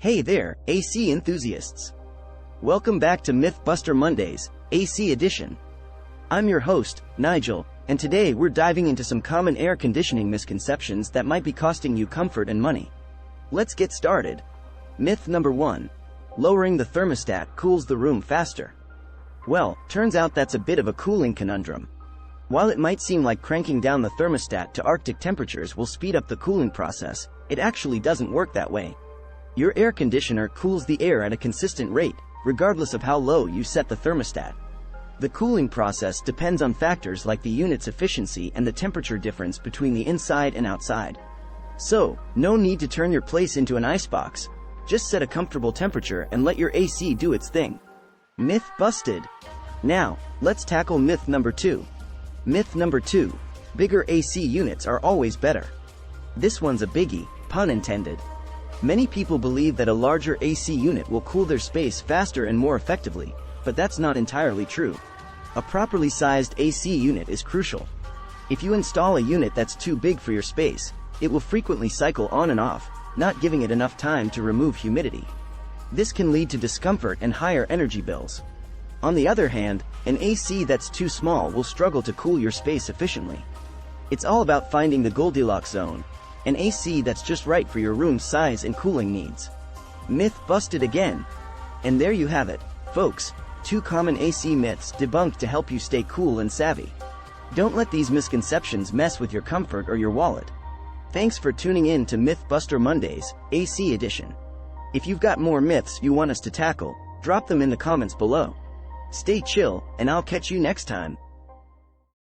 Hey there, AC enthusiasts! Welcome back to Mythbuster Mondays, AC edition. I'm your host, Nigel, and today we're diving into some common air conditioning misconceptions that might be costing you comfort and money. Let's get started. Myth number 1. Lowering the thermostat cools the room faster. Well, turns out that's a bit of a cooling conundrum. While it might seem like cranking down the thermostat to Arctic temperatures will speed up the cooling process, it actually doesn't work that way. Your air conditioner cools the air at a consistent rate, regardless of how low you set the thermostat. The cooling process depends on factors like the unit's efficiency and the temperature difference between the inside and outside. So, no need to turn your place into an icebox. Just set a comfortable temperature and let your AC do its thing. Myth busted. Now, let's tackle myth number 2. Myth number 2. Bigger AC units are always better. This one's a biggie, pun intended. Many people believe that a larger AC unit will cool their space faster and more effectively, but that's not entirely true. A properly sized AC unit is crucial. If you install a unit that's too big for your space, it will frequently cycle on and off, not giving it enough time to remove humidity. This can lead to discomfort and higher energy bills. On the other hand, an AC that's too small will struggle to cool your space efficiently. It's all about finding the Goldilocks zone, an AC that's just right for your room's size and cooling needs. Myth busted again. And there you have it, folks, 2 common AC myths debunked to help you stay cool and savvy. Don't let these misconceptions mess with your comfort or your wallet. Thanks for tuning in to Mythbuster Mondays, AC edition. If you've got more myths you want us to tackle, drop them in the comments below. Stay chill, and I'll catch you next time.